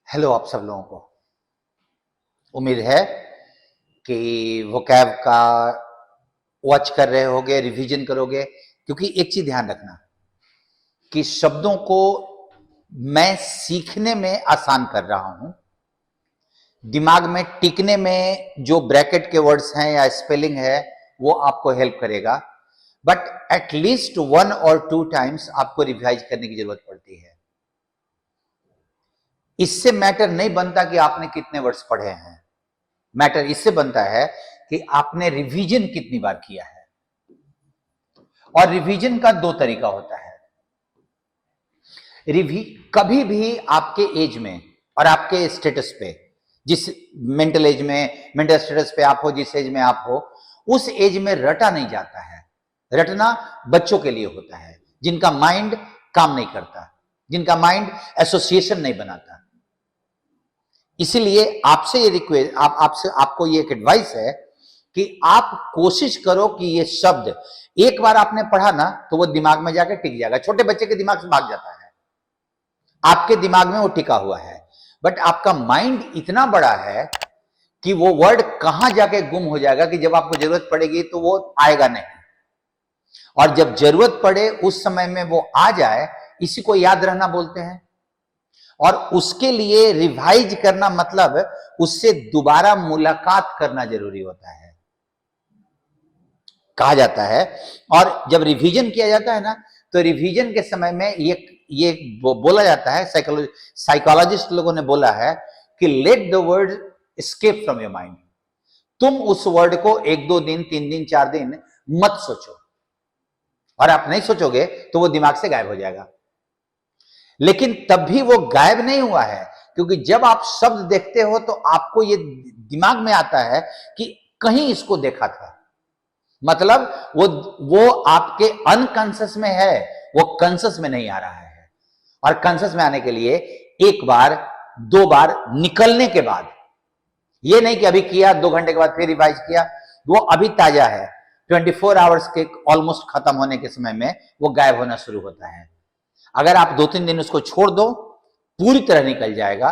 Hello आप सब लोगों को। उम्मीद है कि वोकैब का वॉच कर रहे होगे, रिवीजन करोगे, क्योंकि एक चीज ध्यान रखना कि शब्दों को मैं सीखने में आसान कर रहा हूं, दिमाग में टिकने में जो ब्रैकेट के वर्ड्स हैं या स्पेलिंग है वो आपको हेल्प करेगा, बट एटलीस्ट 1 और 2 टाइम्स आपको रिवाइज करने की जरूरत पड़ती है। इससे मैटर नहीं बनता कि आपने कितने वर्ड्स पढ़े हैं, मैटर इससे बनता है कि आपने रिवीजन कितनी बार किया है। और रिवीजन का 2 तरीका होता है। कभी भी आपके एज में और आपके स्टेटस पे, जिस मेंटल एज में, मेंटल स्टेटस पे आप हो, जिस एज में आप हो, उस एज में रटा नहीं जाता है। रटना बच्चों के लिए होता है, जिनका माइंड काम नहीं करता, जिनका माइंड एसोसिएशन नहीं बनाता। इसीलिए आपसे ये रिक्वेस्ट, आपको ये एक एडवाइस है कि आप कोशिश करो कि ये शब्द एक बार आपने पढ़ा ना तो वो दिमाग में जाकर टिक जाएगा। छोटे बच्चे के दिमाग से भाग जाता है, आपके दिमाग में वो टिका हुआ है, बट आपका माइंड इतना बड़ा है कि वो वर्ड कहां जाके गुम हो जाएगा कि जब आपको जरूरत पड़ेगी तो वो आएगा नहीं, और जब जरूरत पड़े उस समय में वो आ जाए, इसी को याद रहना बोलते हैं। और उसके लिए रिवाइज करना मतलब उससे दोबारा मुलाकात करना जरूरी होता है, कहा जाता है। और जब रिवीजन किया जाता है ना, तो रिवीजन के समय में ये बोला जाता है, साइकोलॉजिस्ट लोगों ने बोला है कि let the word escape from your mind. तुम उस वर्ड को 1-2 दिन, 3 दिन, 4 दिन मत सोचो, और आप नहीं सोचोगे तो वो दिमाग से गायब हो जाएगा। लेकिन तब भी वो गायब नहीं हुआ है, क्योंकि जब आप शब्द देखते हो तो आपको ये दिमाग में आता है कि कहीं इसको देखा था। मतलब वो आपके अनकॉन्शियस में है, वो कॉन्शियस में नहीं आ रहा है। और कॉन्शियस में आने के लिए 1 बार 2 बार निकलने के बाद, ये नहीं कि अभी किया 2 घंटे के बाद फिर रिवाइज किया, वो अभी ताजा है। 24 आवर्स के ऑलमोस्ट खत्म होने के समय में वो गायब होना शुरू होता है। अगर आप 2-3 दिन उसको छोड़ दो, पूरी तरह निकल जाएगा,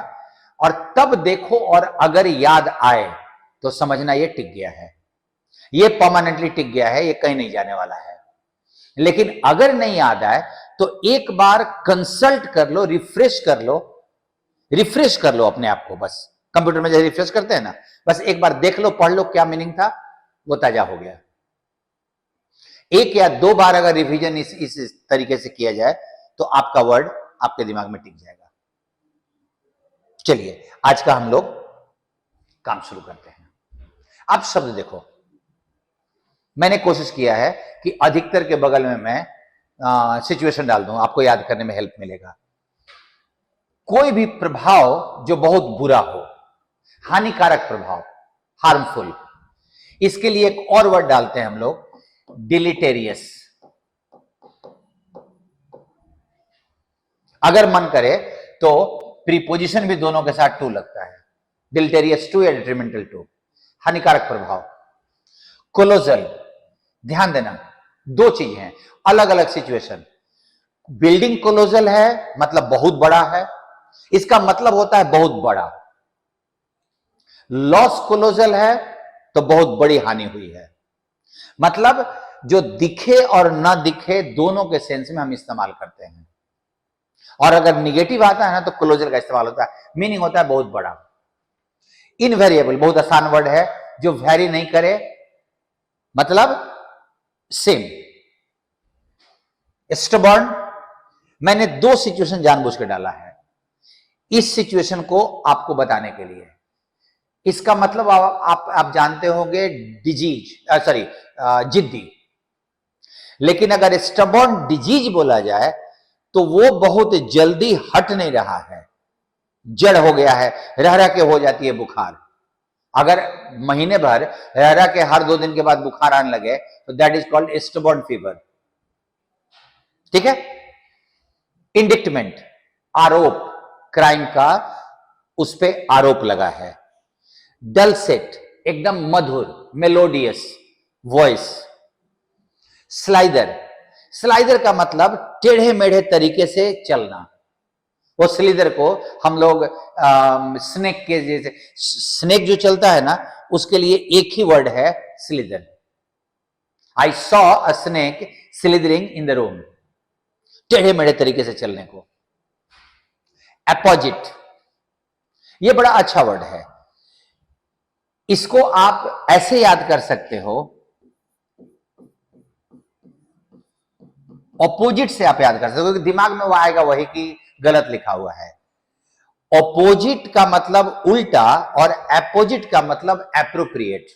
और तब देखो, और अगर याद आए तो समझना ये टिक गया है, ये परमानेंटली टिक गया है, ये कहीं नहीं जाने वाला है। लेकिन अगर नहीं याद आए तो एक बार कंसल्ट कर लो, रिफ्रेश कर लो अपने आप को। बस कंप्यूटर में जैसे रिफ्रेश करते हैं ना, बस एक बार देख लो, पढ़ लो क्या मीनिंग था, वो ताजा हो गया। 1 या 2 बार अगर रिवीजन इस तरीके से किया जाए तो आपका वर्ड आपके दिमाग में टिक जाएगा। चलिए आज का हम लोग काम शुरू करते हैं। आप शब्द देखो, मैंने कोशिश किया है कि अधिकतर के बगल में मैं सिचुएशन डाल दूं, आपको याद करने में हेल्प मिलेगा। कोई भी प्रभाव जो बहुत बुरा हो, हानिकारक प्रभाव, हार्मफुल, इसके लिए एक और वर्ड डालते हैं हम लोग, डिलीटेरियस। अगर मन करे तो प्रीपोजिशन भी दोनों के साथ टू लगता है, डिलीटेरियस टू या डिट्रीमेंटल टू, हानिकारक प्रभाव। कोलोजल, ध्यान देना, 2 चीज हैं, अलग अलग सिचुएशन। बिल्डिंग कोलोजल है मतलब बहुत बड़ा है, इसका मतलब होता है बहुत बड़ा। लॉस कोलोजल है तो बहुत बड़ी हानि हुई है। मतलब जो दिखे और ना दिखे दोनों के सेंस में हम इस्तेमाल करते हैं। और अगर निगेटिव आता है ना तो क्लोजल का इस्तेमाल होता है, मीनिंग होता है बहुत बड़ा। इनवेरिएबल बहुत आसान वर्ड है जो वैरी नहीं करे, मतलब सेम। स्टबर्न, मैंने 2 सिचुएशन जानबूझ के डाला है इस सिचुएशन को आपको बताने के लिए। इसका मतलब आप जानते होंगे डिजीज, जिद्दी। लेकिन अगर स्टबर्न डिजीज बोला जाए तो वो बहुत जल्दी हट नहीं रहा है, जड़ हो गया है, रह रह के हो जाती है बुखार। अगर महीने भर रह रह के हर 2 दिन के बाद बुखार आने लगे तो that is called stubborn fever. ठीक है। इंडिक्टमेंट, आरोप, क्राइम का उस पर आरोप लगा है। डलसेट, एकदम मधुर, मेलोडियस वॉइस। स्लाइडर, स्लाइडर का मतलब टेढ़े मेढ़े तरीके से चलना, वो स्लिदर को हम लोग स्नेक के जैसे, स्नेक जो चलता है ना उसके लिए एक ही वर्ड है slither. I saw a snake slithering in the room, टेढ़े मेढ़े तरीके से चलने को। अपोजिट, ये बड़ा अच्छा वर्ड है, इसको आप ऐसे याद कर सकते हो, ऑपोजिट से आप याद कर सकते हो, क्योंकि दिमाग में वो आएगा वही कि गलत लिखा हुआ है। ऑपोजिट का मतलब उल्टा और अपोजिट का मतलब एप्रोप्रिएट।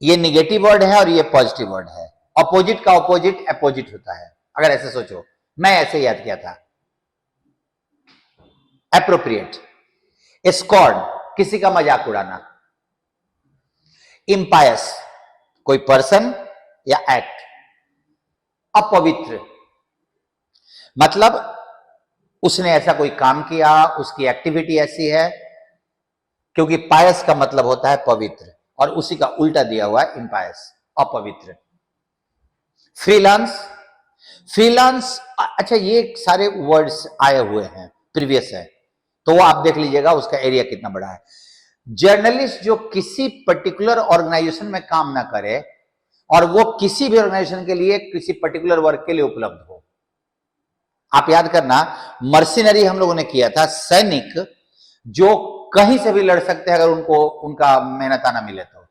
ये निगेटिव वर्ड है और ये पॉजिटिव वर्ड है। ऑपोजिट का ऑपोजिट अपोजिट होता है, अगर ऐसे सोचो, मैं ऐसे याद किया था। एप्रोप्रिएट, स्कॉर्न, किसी का मजाक उड़ाना। इम्पायस, कोई पर्सन या एक्ट। अपवित्र, मतलब उसने ऐसा कोई काम किया, उसकी एक्टिविटी ऐसी है, क्योंकि पायस का मतलब होता है पवित्र और उसी का उल्टा दिया हुआ है इम्पायस, अपवित्र। फ्रीलांस, फ्रीलांस, अच्छा ये सारे वर्ड्स आए हुए हैं, प्रीवियस है, तो वो आप देख लीजिएगा उसका एरिया कितना बड़ा है। जर्नलिस्ट जो किसी पर्टिकुलर ऑर्गेनाइजेशन में काम ना करे और वो किसी भी ऑर्गेनाइजेशन के लिए किसी पर्टिकुलर वर्क के लिए उपलब्ध हो। आप याद करना, मर्सिनरी हम लोगों ने किया था, सैनिक जो कहीं से भी लड़ सकते हैं अगर उनको उनका मेहनताना मिले तो।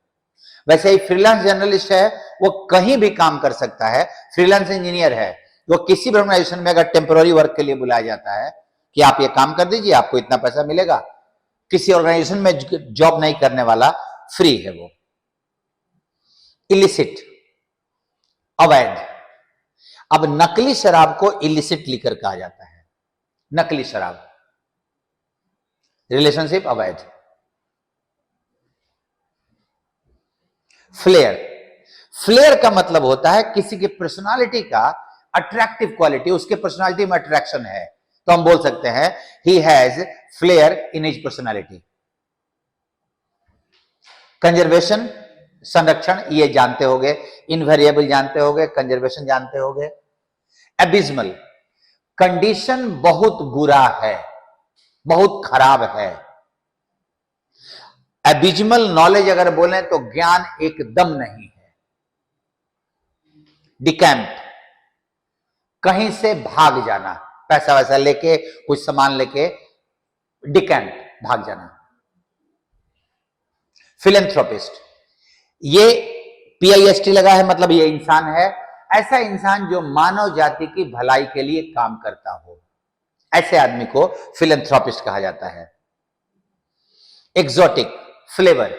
वैसे ही फ्रीलांस जर्नलिस्ट है, वो कहीं भी काम कर सकता है। फ्रीलांस इंजीनियर है, वो किसी भी ऑर्गेनाइजेशन में अगर टेम्पोररी वर्क के लिए बुलाया जाता है कि आप ये काम कर दीजिए, आपको इतना पैसा मिलेगा, किसी ऑर्गेनाइजेशन में जॉब नहीं करने वाला, फ्री है वो। इलिसिट, अवैध। अब नकली शराब को इलिसिट लिकर कहा जाता है, नकली शराब। रिलेशनशिप अवैध। फ्लेयर, फ्लेयर का मतलब होता है किसी की पर्सनालिटी का अट्रैक्टिव क्वालिटी, उसके पर्सनालिटी में अट्रैक्शन है, तो हम बोल सकते हैं he has flair in his personality. Conservation, संरक्षण, ये जानते होगे, इनवेरिएबल जानते होगे, कंजर्वेशन जानते होगे। एबिस्मल, कंडीशन बहुत बुरा है, बहुत खराब है। एबिस्मल नॉलेज अगर बोलें तो ज्ञान एकदम नहीं है। डिकैम्प, कहीं से भाग जाना, पैसा वैसा लेके, कुछ सामान लेके, डिकैम्प, भाग जाना। फिलेंथ्रोपिस्ट, ये PIST लगा है, मतलब ये इंसान है, ऐसा इंसान जो मानव जाति की भलाई के लिए काम करता हो, ऐसे आदमी को फिलेंथ्रोपिस्ट कहा जाता है। एक्सोटिक, फ्लेवर,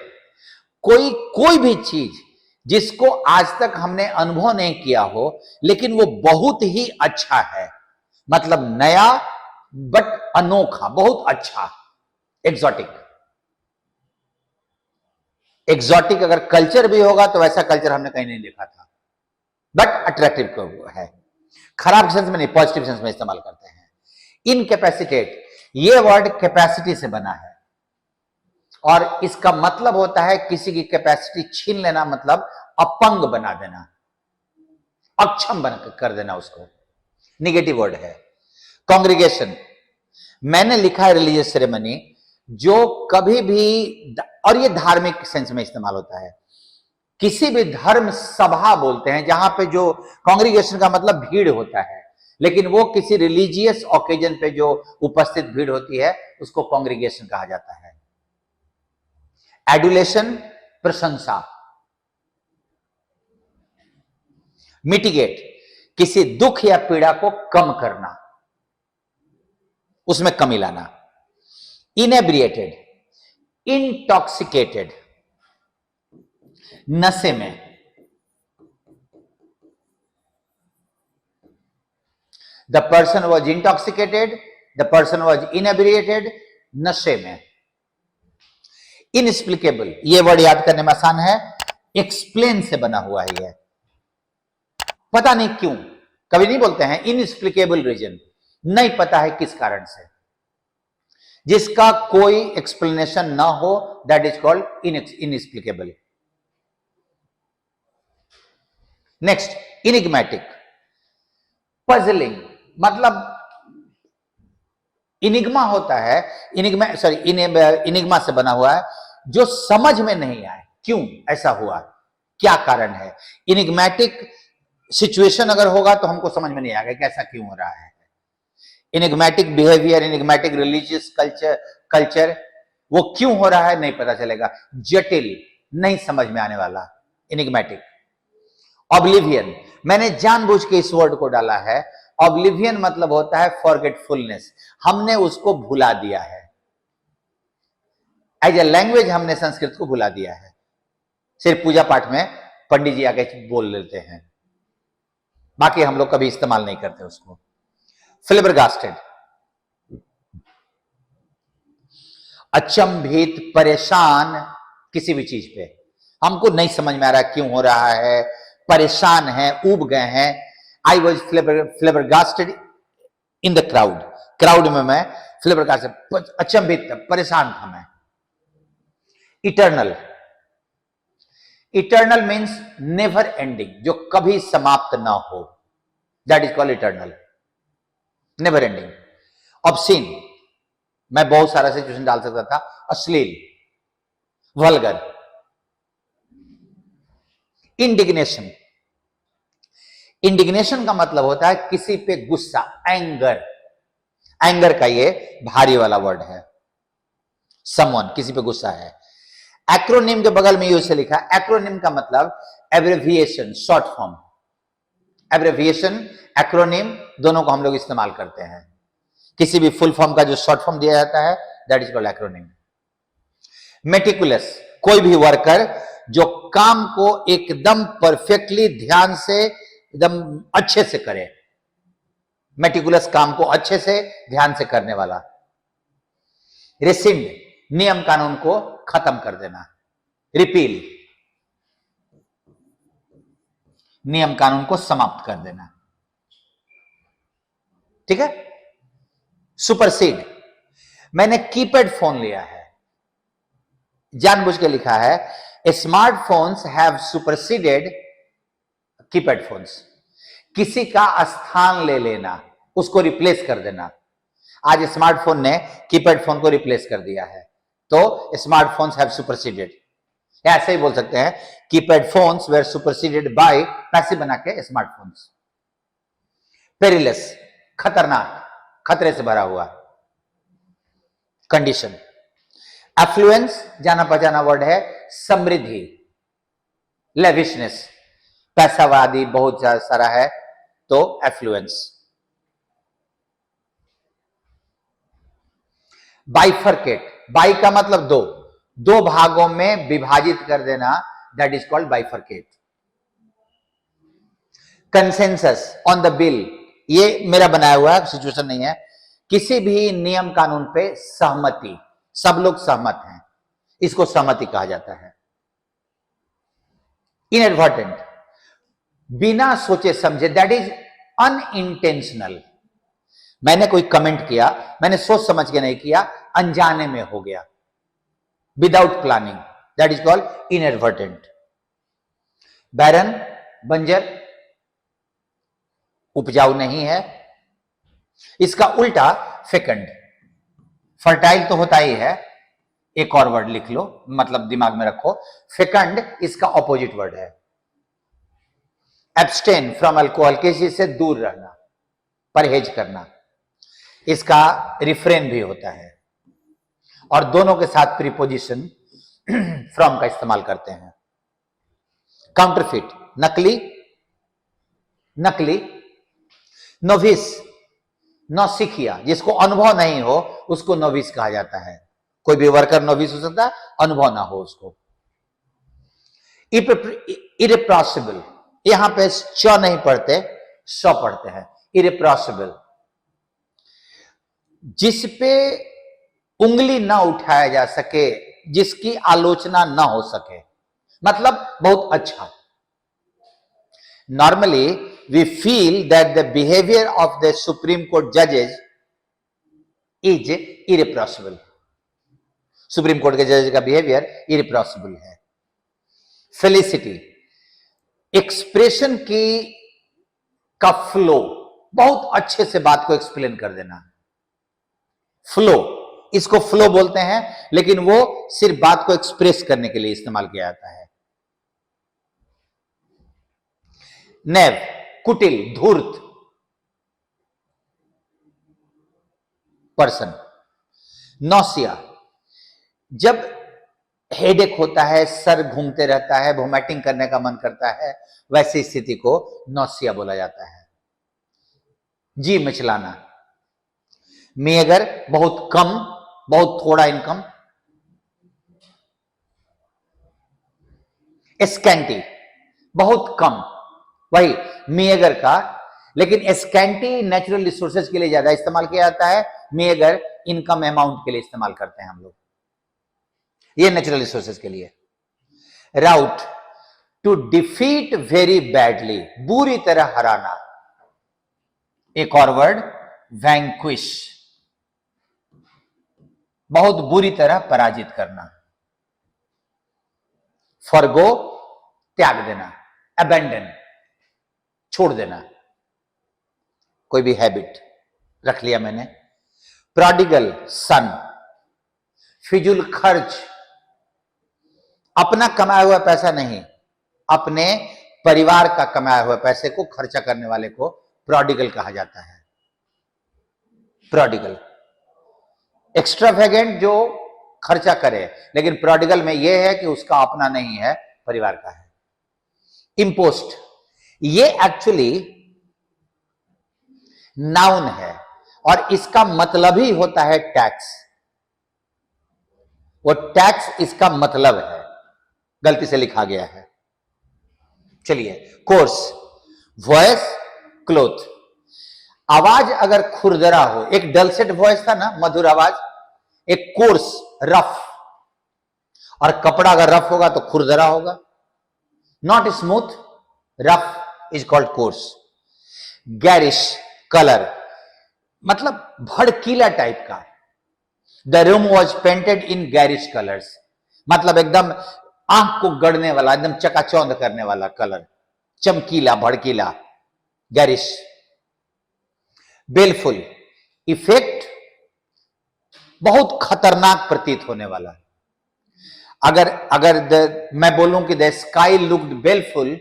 कोई भी चीज जिसको आज तक हमने अनुभव नहीं किया हो लेकिन वो बहुत ही अच्छा है, मतलब नया बट अनोखा, बहुत अच्छा, एक्सोटिक। एक्सोटिक अगर कल्चर भी होगा तो वैसा कल्चर हमने कहीं नहीं देखा था, बट अट्रैक्टिव है। खराब सेंस में नहीं, पॉजिटिव सेंस में इस्तेमाल करते हैं। इनकैपेसिटेट, ये वर्ड कैपेसिटी से बना है और इसका मतलब होता है किसी की कैपेसिटी छीन लेना, मतलब अपंग बना देना, अक्षम बना कर देना उसको, निगेटिव वर्ड है। कांग्रीगेशन, मैंने लिखा है रिलीजियस सेरेमनी, जो कभी भी, और ये धार्मिक सेंस में इस्तेमाल होता है, किसी भी धर्म सभा बोलते हैं जहां पे जो कांग्रीगेशन का मतलब भीड़ होता है, लेकिन वो किसी रिलीजियस ओकेजन पे जो उपस्थित भीड़ होती है उसको कांग्रीगेशन कहा जाता है। एडुलेशन, प्रशंसा। मिटिगेट, किसी दुख या पीड़ा को कम करना, उसमें कमी लाना। इनेब्रिएटेड, इंटॉक्सिकेटेड, नशे में। The person was intoxicated, the person was inebriated, नशे में। इनएक्सप्लिकेबल, ये वर्ड याद करने में आसान है, एक्सप्लेन से बना हुआ है, यह पता नहीं क्यों, कभी नहीं बोलते हैं इनएक्सप्लिकेबल रीजन, नहीं पता है किस कारण से, जिसका कोई एक्सप्लेनेशन ना हो, that is called inexplicable. Next, enigmatic, puzzling, मतलब इनिग्मा होता है, इनिग्मा से बना हुआ है, जो समझ में नहीं आए क्यों ऐसा हुआ, क्या कारण है। इनिग्मेटिक सिचुएशन अगर होगा तो हमको समझ में नहीं आएगा कि ऐसा क्यों हो रहा है। इनिग्मेटिक बिहेवियर, इनिग्मेटिक रिलीजियस कल्चर वो क्यों हो रहा है नहीं पता चलेगा, जटिल, नहीं समझ में आने वाला, इनिग्मेटिक। ऑब्लिवियन, मैंने जानबूझ के इस वर्ड को डाला है। ऑब्लिवियन मतलब होता है फॉरगेटफुलनेस, हमने उसको भुला दिया है। एज ए लैंग्वेज हमने संस्कृत को भुला दिया है, सिर्फ पूजा पाठ में पंडित जी आके बोल लेते हैं, बाकी हम लोग कभी इस्तेमाल नहीं करते उसको। फ्लिबरगास्टेड, अचंभित, परेशान किसी भी चीज पे, हमको नहीं समझ में आ रहा क्यों हो रहा है, परेशान है, ऊब गए हैं। I was flabbergasted in the crowd में मैं फ्लिबरगास्टेड, अचंभित, परेशान था मैं। इटर्नल मीन्स नेवर एंडिंग, जो कभी समाप्त ना हो, that is called eternal, never ending. Obscene, मैं बहुत सारा सिचुएशन डाल सकता था, अश्लील, वल्गर। इंडिग्नेशन, इंडिग्नेशन का मतलब होता है किसी पे गुस्सा, एंगर का ये भारी वाला वर्ड है, समवन, किसी पे गुस्सा है। एक्रोनिम के बगल में यू से लिखा, एक्रोनिम का मतलब एब्रेविएशन, शॉर्ट फॉर्म। एब्रेविएशन, एक्रोनिम दोनों को हम लोग इस्तेमाल करते हैं। किसी भी फुल फॉर्म का जो शॉर्ट फॉर्म दिया जाता है, that is called acronym. Meticulous, कोई भी वर्कर जो काम को एकदम परफेक्टली, ध्यान से, एकदम अच्छे से करे, मेटिकुलस, काम को अच्छे से ध्यान से करने वाला। रेसिंड, नियम कानून को खत्म कर देना। रिपील, नियम कानून को समाप्त कर देना, ठीक है। सुपरसीड, मैंने कीपैड फोन लिया है, जानबूझ के लिखा है smartphones have superseded keypad phones, किसी का स्थान ले लेना, उसको रिप्लेस कर देना। आज स्मार्टफोन ने कीपैड फोन को रिप्लेस कर दिया है, तो स्मार्टफोन्स हैव सुपरसीडेड। ऐसे ही बोल सकते हैं, keypad phones were superseded by, passive बना के स्मार्टफोन्स। पेरिलस, खतरनाक, खतरे से भरा हुआ। कंडीशन, एफ्लुएंस, जाना पहचाना वर्ड है, समृद्धि, लेविशनेस, पैसावादी बहुत सारा है, तो एफ्लुएंस। बाइफरकेट, बाई का मतलब दो भागों में विभाजित कर देना, that is called bifurcate. Consensus on the bill, ये मेरा बनाया हुआ सिचुएशन नहीं है, किसी भी नियम कानून पे सहमति, सब लोग सहमत हैं, इसको सहमति कहा जाता है। इनएडवर्टेंट, बिना सोचे समझे, दैट इज अनइंटेंशनल। मैंने कोई कमेंट किया, मैंने सोच समझ के नहीं किया, अनजाने में हो गया, without planning, that is called inadvertent. Barren, बंजर, उपजाऊ नहीं है। इसका उल्टा फेकंड, फर्टाइल तो होता ही है, एक और वर्ड लिख लो, मतलब दिमाग में रखो, फेकंड इसका ऑपोजिट वर्ड है। एब्स्टेन फ्रॉम अल्कोहल, किसी से दूर रहना, परहेज करना, इसका रिफ्रेन भी होता है, और दोनों के साथ प्रीपोजिशन फ्रॉम का इस्तेमाल करते हैं। काउंटरफिट, नकली। नोविस, नौसिखिया, जिसको अनुभव नहीं हो उसको नोविस कहा जाता है। कोई भी वर्कर नोविस हो सकता है, अनुभव ना हो उसको। इरेप्रोसिबल, यहां पे च नहीं पढ़ते, स पढ़ते हैं। इरेप्रोसिबल, जिस पे उंगली ना उठाया जा सके, जिसकी आलोचना ना हो सके, मतलब बहुत अच्छा। Normally we feel that the behavior of the Supreme Court judges is irrepressible. Supreme court के जज का बिहेवियर irrepressible है। फेलिसिटी, एक्सप्रेशन की का फ्लो, बहुत अच्छे से बात को एक्सप्लेन कर देना। फ्लो, इसको फ्लो बोलते हैं, लेकिन वो सिर्फ बात को एक्सप्रेस करने के लिए इस्तेमाल किया जाता है। नेव, कुटिल, धूर्त पर्सन। नौसिया, जब हेडेक होता है, सर घूमते रहता है, वोमिटिंग करने का मन करता है, वैसी स्थिति को नौसिया बोला जाता है। जी मिचलाना। मेगर, बहुत कम, बहुत थोड़ा इनकम। स्कैंटी, बहुत कम, वही मेगर का, लेकिन स्कैंटी नेचुरल रिसोर्सेज के लिए ज्यादा इस्तेमाल किया जाता है, मेगर इनकम अमाउंट के लिए इस्तेमाल करते हैं हम लोग, ये नेचुरल रिसोर्सेज के लिए। राउट, टू डिफीट वेरी बैडली, बुरी तरह हराना। एक और वर्ड, वैंक्विश, बहुत बुरी तरह पराजित करना। फॉरगो, त्याग देना। अबेंडन, छोड़ देना, कोई भी हैबिट रख लिया मैंने। प्रोडिगल सन, फिजूल खर्च, अपना कमाया हुआ पैसा नहीं, अपने परिवार का कमाया हुआ पैसे को खर्चा करने वाले को प्रोडिगल कहा जाता है। प्रोडिगल, एक्स्ट्रावेगेंट जो खर्चा करे, लेकिन प्रोडिगल में यह है कि उसका अपना नहीं है, परिवार का है। इम्पोस्ट, ये एक्चुअली नाउन है और इसका मतलब ही होता है टैक्स, वो टैक्स इसका मतलब है, गलती से लिखा गया है। चलिए, कोर्स, वॉइस, क्लोथ। आवाज अगर खुरदरा हो, एक डलसेट वॉइस था ना, मधुर आवाज, एक कोर्स, रफ, और कपड़ा अगर रफ होगा तो खुरदरा होगा। Not smooth, rough is called course. Garish, colour, मतलब भड़कीला टाइप का। The room was painted in garish colours, मतलब एकदम आंख को गड़ने वाला, एकदम चकाचौंध करने वाला कलर, चमकीला, भड़कीला, गैरिश। बेलफुल, इफेक्ट, बहुत खतरनाक प्रतीत होने वाला। अगर मैं बोलूं कि द स्काई लुक्ड बेलफुल,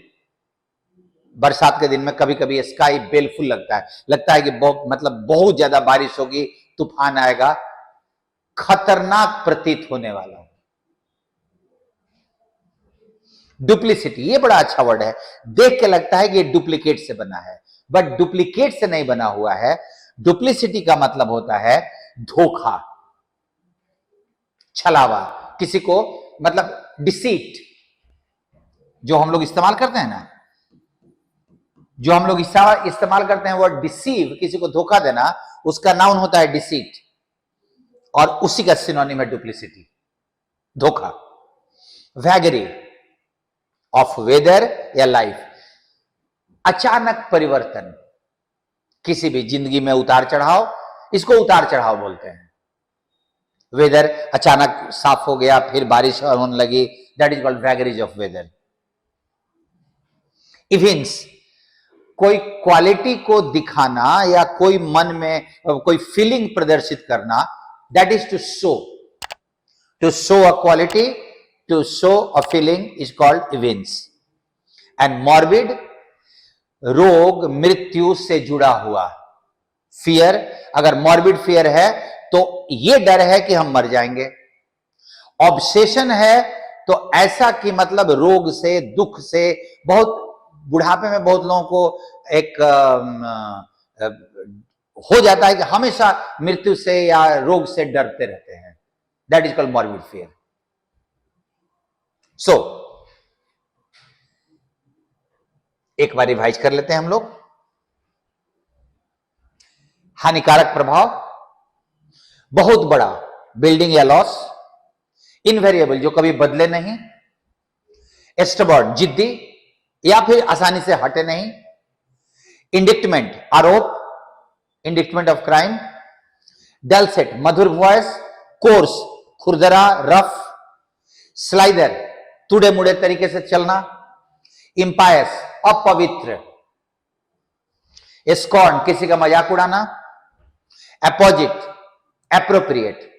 बरसात के दिन में कभी कभी स्काई बेलफुल लगता है कि मतलब बहुत ज्यादा बारिश होगी, तूफान आएगा, खतरनाक प्रतीत होने वाला। डुप्लीसिटी, ये बड़ा अच्छा वर्ड है, देख के लगता है कि ये डुप्लीकेट से बना है, बट डुप्लीकेट से नहीं बना हुआ है। डुप्लीसिटी का मतलब होता है धोखा, छलावा, किसी को, मतलब डिसीट, जो हम लोग इस्तेमाल करते हैं ना, जो हम लोग इस्तेमाल करते हैं वर्ड डिसीव, किसी को धोखा देना, उसका नाउन होता है डिसीट, और उसी का सिनोनिम है डुप्लीसिटी, धोखा। वैगरी, ऑफ वेदर या लाइफ, अचानक परिवर्तन, किसी भी जिंदगी में उतार चढ़ाव, इसको उतार चढ़ाव बोलते हैं। वेदर अचानक साफ हो गया, फिर बारिश होने लगी, that is called vagaries of weather. Events, कोई क्वालिटी को दिखाना या कोई मन में कोई फीलिंग प्रदर्शित करना, that is to show. To show a quality, to show a feeling is called events. And morbid, रोग, मृत्यु से जुड़ा हुआ। फियर, अगर मॉर्बिड फियर है तो यह डर है कि हम मर जाएंगे। ऑब्सेशन है तो ऐसा कि मतलब रोग से, दुख से, बहुत बुढ़ापे में बहुत लोगों को एक हो जाता है कि हमेशा मृत्यु से या रोग से डरते रहते हैं, that is called morbid fear. So एक बार रिवाइज कर लेते हैं हम लोग। हानिकारक प्रभाव, बहुत बड़ा, बिल्डिंग या लॉस। इनवेरिएबल, जो कभी बदले नहीं। स्टबर्न, जिद्दी या फिर आसानी से हटे नहीं। इंडिक्टमेंट, आरोप, इंडिक्टमेंट ऑफ क्राइम। डलसेट, मधुर वॉइस। कोर्स, खुरदरा, रफ। स्लाइडर, तुड़े मुड़े तरीके से चलना। इंपायस, अपवित्र। स्कॉर्न, किसी का मजाक उड़ाना। Opposite, appropriate.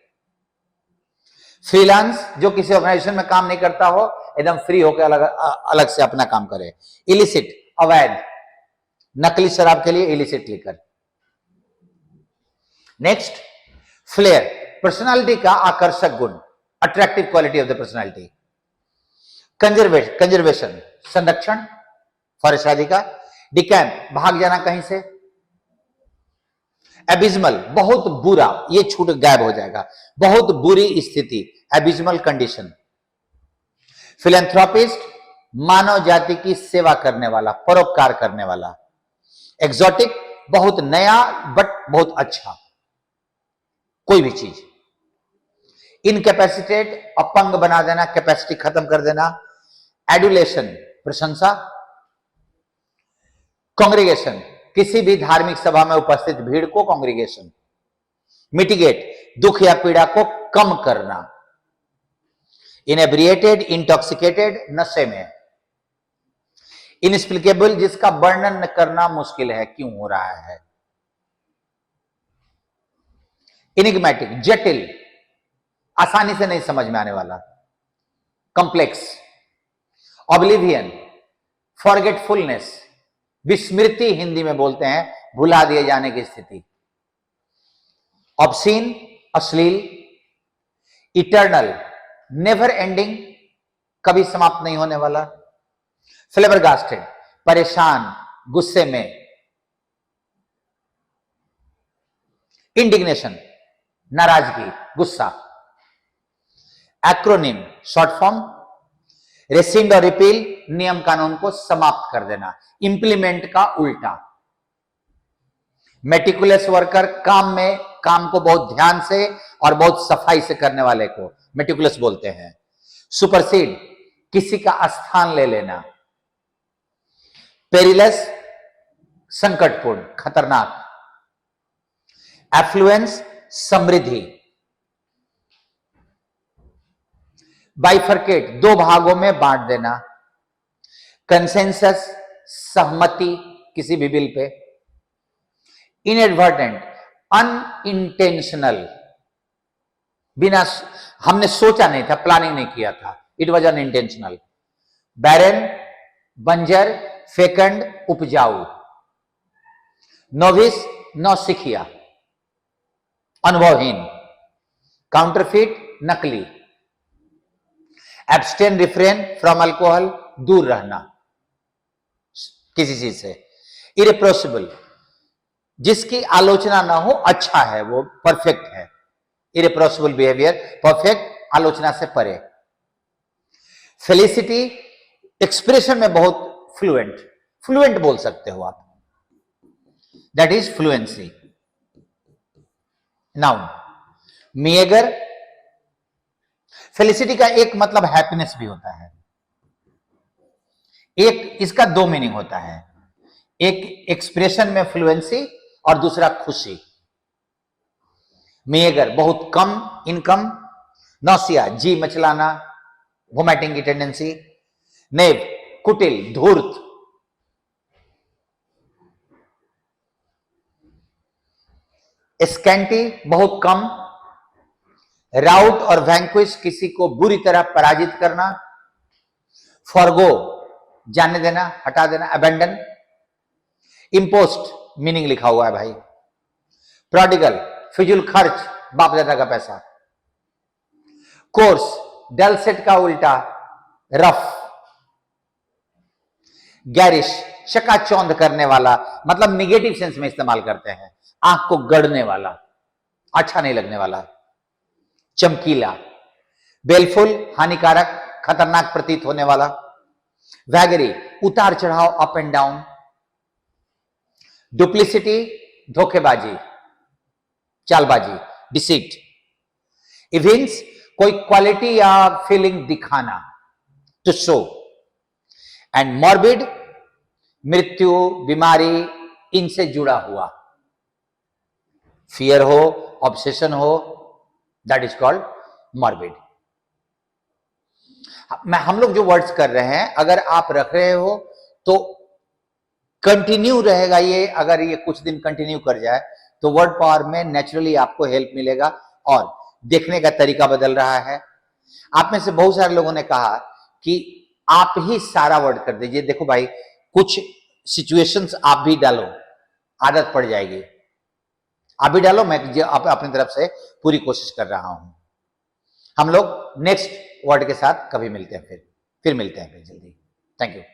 फ्रीलांस, जो किसी ऑर्गेनाइजेशन में काम नहीं करता हो, एकदम फ्री होकर अलग अलग से अपना काम करे। इलिसिट, अवैध, नकली शराब के लिए illicit liquor. Next, flair, personality का आकर्षक गुण, attractive quality of the personality. Conservation, संरक्षण, फॉर शादी का। डिकैम्प, भाग जाना कहीं से। एबिजमल, बहुत बुरा, ये छूट गायब हो जाएगा, बहुत बुरी स्थिति, एबिजमल कंडीशन। फिलेंथ्रोपिस्ट, मानव जाति की सेवा करने वाला, परोपकार करने वाला। एक्सोटिक, बहुत नया बट बहुत अच्छा, कोई भी चीज। इनकैपेसिटेट, अपंग बना देना, कैपेसिटी खत्म कर देना। एडुलेशन, प्रशंसा। कांग्रेगेशन, किसी भी धार्मिक सभा में उपस्थित भीड़ को कांग्रेगेशन। मिटिगेट, दुख या पीड़ा को कम करना। इनेब्रिएटेड, इंटॉक्सिकेटेड, नशे में। इनएक्सप्लिकेबल, जिसका वर्णन करना मुश्किल है क्यों हो रहा है। इनिग्मेटिक, जटिल, आसानी से नहीं समझ में आने वाला। कॉम्प्लेक्स। ऑब्लिवियन, फॉरगेटफुलनेस, विस्मृति हिंदी में बोलते हैं, भुला दिए जाने की स्थिति। ऑब्सीन, अश्लील। इटर्नल, नेवर एंडिंग, कभी समाप्त नहीं होने वाला। फ्लेबरगास्टेड, परेशान, गुस्से में। इंडिग्नेशन, नाराजगी, गुस्सा। Acronym, short form. रेसिंड और रिपील, नियम कानून को समाप्त कर देना, इंप्लीमेंट का उल्टा। मेटिकुलस वर्कर, काम को बहुत ध्यान से और बहुत सफाई से करने वाले को मेटिकुलस बोलते हैं। सुपरसीड, किसी का स्थान ले लेना। पेरिलस, संकटपूर्ण, खतरनाक। एफ्लुएंस, समृद्धि। बाइफरकेट, दो भागों में बांट देना। कंसेंसस, सहमति किसी भी बिल पे। इनएडवर्टेंट, अनइंटेंशनल, बिना, हमने सोचा नहीं था, प्लानिंग नहीं किया था, इट वॉज अनइंटेंशनल। बैरन, बंजर, फेकंड, उपजाऊ। नोविस, नौसिखिया, अनुभवहीन। काउंटरफिट, नकली। एब्सटेन, रिफ्रेन फ्रॉम अल्कोहल, दूर रहना किसी चीज से। इरेप्रोसिबल, जिसकी आलोचना ना हो, अच्छा है, वो परफेक्ट है। इरेप्रोसिबल बिहेवियर, परफेक्ट, आलोचना से परे। फेलिसिटी, एक्सप्रेशन में बहुत फ्लुएंट बोल सकते हो आप, that is fluency. Noun. Meagre, felicity का एक मतलब हैप्पीनेस भी होता है, एक इसका दो मीनिंग होता है, एक एक्सप्रेशन में फ्लुएंसी और दूसरा खुशी। मेगर, बहुत कम, इनकम। नौसिया, जी मचलाना, वोमिटिंग की टेंडेंसी। नेव, कुटिल, धूर्त। स्कैंटी, बहुत कम। राउट और वैंक्विश, किसी को बुरी तरह पराजित करना। फॉरगो, जाने देना, हटा देना, अबेंडन। इम्पोस्ट, मीनिंग लिखा हुआ है भाई। प्रोडिगल, फिजूल खर्च, बाप दादा का पैसा। कोर्स, डल सेट का उल्टा, रफ। गैरिश, चकाचौंध करने वाला, मतलब निगेटिव सेंस में इस्तेमाल करते हैं, आंख को गड़ने वाला, अच्छा नहीं लगने वाला। चमकीला। बेलफुल, हानिकारक, खतरनाक प्रतीत होने वाला। वैगरी, उतार चढ़ाव, अप एंड डाउन। डुप्लिसिटी, धोखेबाजी, चालबाजी, डिसीट। इवेंट्स, कोई क्वालिटी या फीलिंग दिखाना, टू शो। एंड मॉर्बिड, मृत्यु, बीमारी, इनसे जुड़ा हुआ। फियर हो, ऑब्सेशन हो, दैट इज कॉल्ड मॉर्बिड। हम लोग जो वर्ड्स कर रहे हैं, अगर आप रख रहे हो तो कंटिन्यू रहेगा ये, अगर ये कुछ दिन कंटिन्यू कर जाए तो वर्ड पावर में नेचुरली आपको हेल्प मिलेगा और देखने का तरीका बदल रहा है। आप में से बहुत सारे लोगों ने कहा कि आप ही सारा वर्ड कर दीजिए। देखो भाई, कुछ सिचुएशंस आप भी डालो, आदत पड़ जाएगी। आप भी डालो, मैं अपनी तरफ से पूरी कोशिश कर रहा हूं। हम लोग नेक्स्ट वर्ड के साथ कभी मिलते हैं, फिर मिलते हैं फिर जल्दी। Thank you.